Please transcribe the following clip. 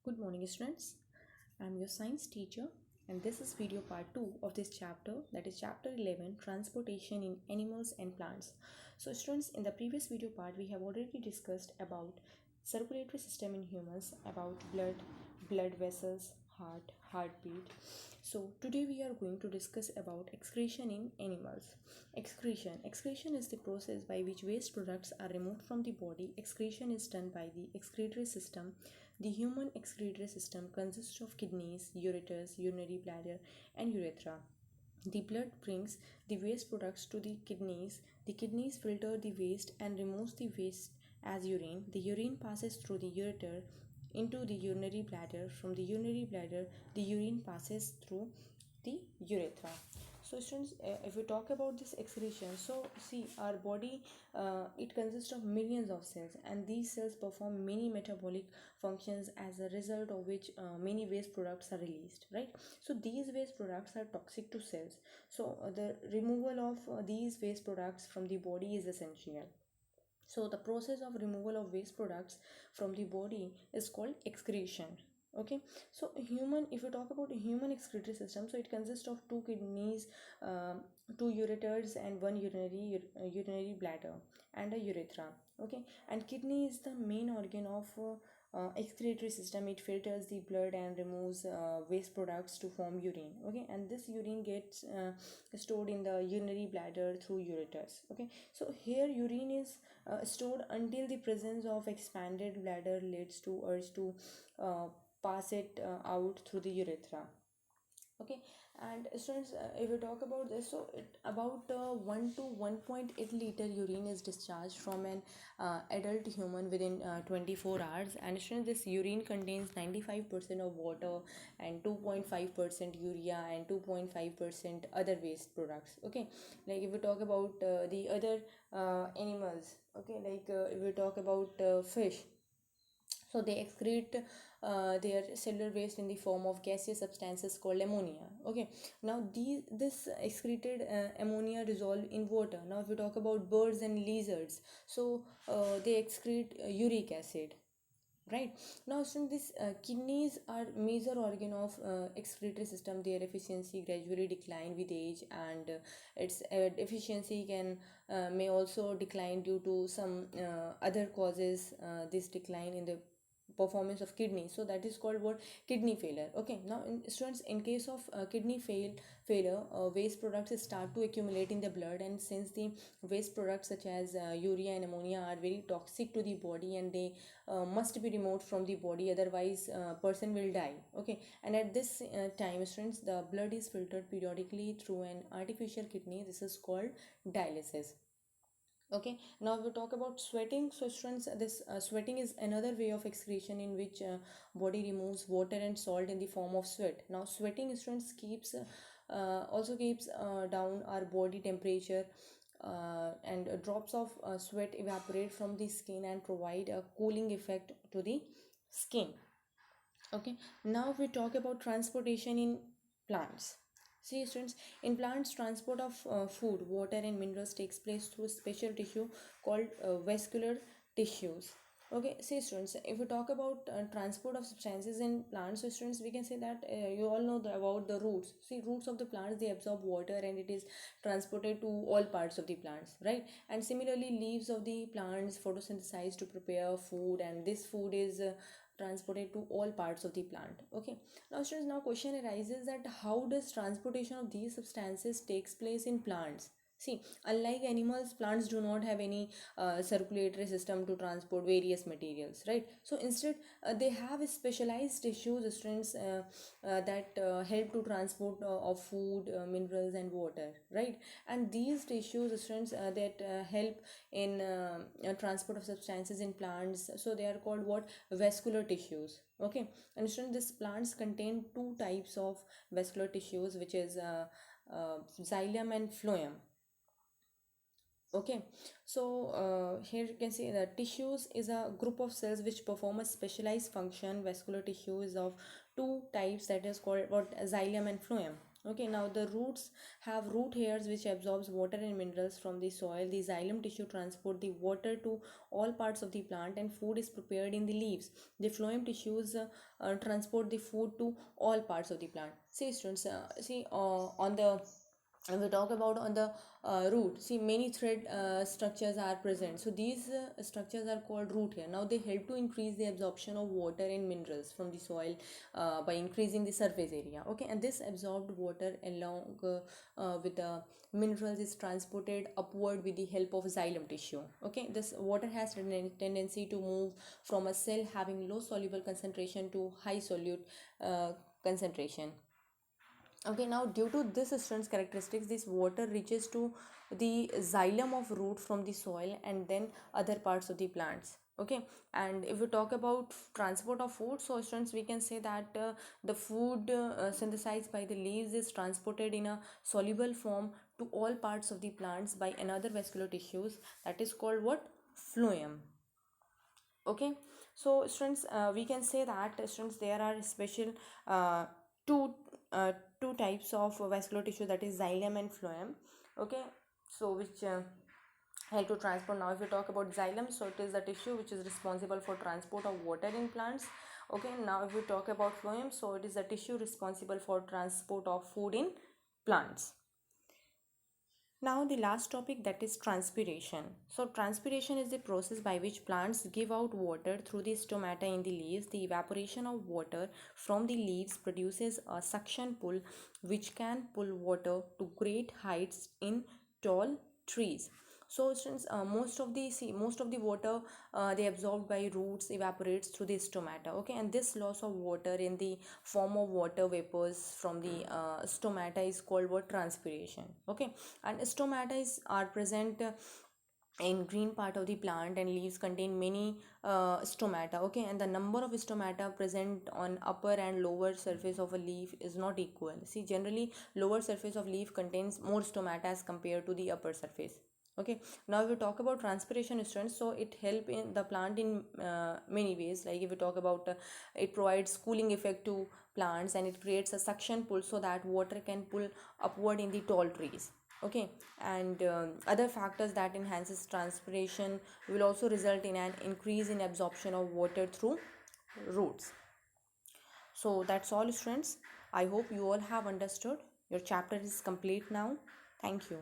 Good morning, students. I'm your science teacher, and this is video part 2 of this chapter, that is chapter 11, transportation in animals and plants. So students, in the previous video part we have already discussed about circulatory system in humans, about blood vessels, heartbeat. So today we are going to discuss about excretion in animals. Excretion is the process by which waste products are removed from the body. Excretion is done by the excretory system. The human excretory system consists of kidneys, ureters, urinary bladder, and urethra. The blood brings the waste products to the kidneys. The kidneys filter the waste and removes the waste as urine. The urine passes through the ureter into the urinary bladder. From the urinary bladder, the urine passes through the urethra. So students, if we talk about this excretion, so see, our body, it consists of millions of cells, and these cells perform many metabolic functions, as a result of which many waste products are released, right? So these waste products are toxic to cells. So the removal of these waste products from the body is essential. So the process of removal of waste products from the body is called excretion. Okay, so human, if you talk about a human excretory system, so it consists of two kidneys, two ureters, and one urinary bladder, and a urethra. Okay, and kidney is the main organ of excretory system. It filters the blood and removes waste products to form urine. Okay, and this urine gets stored in the urinary bladder through ureters. Okay, so here urine is stored until the presence of expanded bladder leads to urge to uh, pass it out through the urethra. Okay, and students, if we talk about this, so about 1 to 1.8 liter urine is discharged from an adult human within 24 hours. And students, this urine contains 95% of water, and 2.5% urea, and 2.5% other waste products. Okay, like if we talk about the other animals, okay, like if we talk about fish, so they excrete their cellular waste in the form of gaseous substances called ammonia. Okay, now this excreted ammonia dissolve in water. Now if we talk about birds and lizards, so they excrete uric acid, right? Now since these kidneys are major organ of excretory system, their efficiency gradually decline with age, and its efficiency can may also decline due to some other causes, this decline in the performance of kidney. So that is called what? Kidney failure. Okay, now students, in case of kidney failure, waste products start to accumulate in the blood, and since the waste products such as urea and ammonia are very toxic to the body, and they must be removed from the body, otherwise person will die. Okay, and at this time, students, the blood is filtered periodically through an artificial kidney. This is called dialysis. Okay, now we talk about sweating. So students, this sweating is another way of excretion in which body removes water and salt in the form of sweat. Now sweating, students, keeps also keeps down our body temperature, and drops of sweat evaporate from the skin and provide a cooling effect to the skin. Okay, now we talk about transportation in plants. See students, in plants, transport of food, water, and minerals takes place through special tissue called vascular tissues. Okay, see students, if we talk about transport of substances in plants, so students, we can say that you all know about the roots. See, roots of the plants, they absorb water, and it is transported to all parts of the plants, right? And similarly, leaves of the plants photosynthesize to prepare food, and this food is transported to all parts of the plant. Okay, now students, now question arises that how does transportation of these substances takes place in plants? See, unlike animals, plants do not have any circulatory system to transport various materials, right? So instead, they have specialized tissues, students, that help to transport of food, minerals, and water, right? And these tissues, students, that help in transport of substances in plants, so they are called what? Vascular tissues. Okay, and students, these plants contain two types of vascular tissues, which is xylem and phloem. Okay, so here you can see that tissues is a group of cells which perform a specialized function. Vascular tissue is of two types, that is called what? Xylem and phloem. Okay, now the roots have root hairs which absorbs water and minerals from the soil. The xylem tissue transport the water to all parts of the plant, and food is prepared in the leaves. The phloem tissues transport the food to all parts of the plant. See students, on the and we talk about on the root, see many thread structures are present, so these structures are called root hair. Now they help to increase the absorption of water and minerals from the soil by increasing the surface area. Okay, and this absorbed water along with the minerals is transported upward with the help of xylem tissue. Okay, this water has a tendency to move from a cell having low soluble concentration to high solute concentration. Okay, now due to this strength characteristics, this water reaches to the xylem of root from the soil and then other parts of the plants. Okay, and if we talk about transport of food, so students, we can say that the food synthesized by the leaves is transported in a soluble form to all parts of the plants by another vascular tissues, that is called what? Phloem. Okay, so students, we can say that students, there are special uh, two uh, two types of vascular tissue, that is xylem and phloem. Okay, so which help to transport. Now if we talk about xylem, so it is the tissue which is responsible for transport of water in plants. Okay, now if we talk about phloem, so it is the tissue responsible for transport of food in plants. Now the last topic, that is transpiration. So transpiration is the process by which plants give out water through the stomata in the leaves. The evaporation of water from the leaves produces a suction pull which can pull water to great heights in tall trees. So since most of the water they absorbed by roots evaporates through the stomata. Okay, and this loss of water in the form of water vapors from the stomata is called what? Transpiration. Okay, and stomata are present in green part of the plant, and leaves contain many stomata. Okay, and the number of stomata present on upper and lower surface of a leaf is not equal. See, generally lower surface of leaf contains more stomata as compared to the upper surface. Okay, now if we talk about transpiration students, so it help in the plant in many ways. Like if we talk about it provides cooling effect to plants, and it creates a suction pull so that water can pull upward in the tall trees. Okay, and other factors that enhances transpiration will also result in an increase in absorption of water through roots. So that's all students, I hope you all have understood. Your chapter is complete now. Thank you.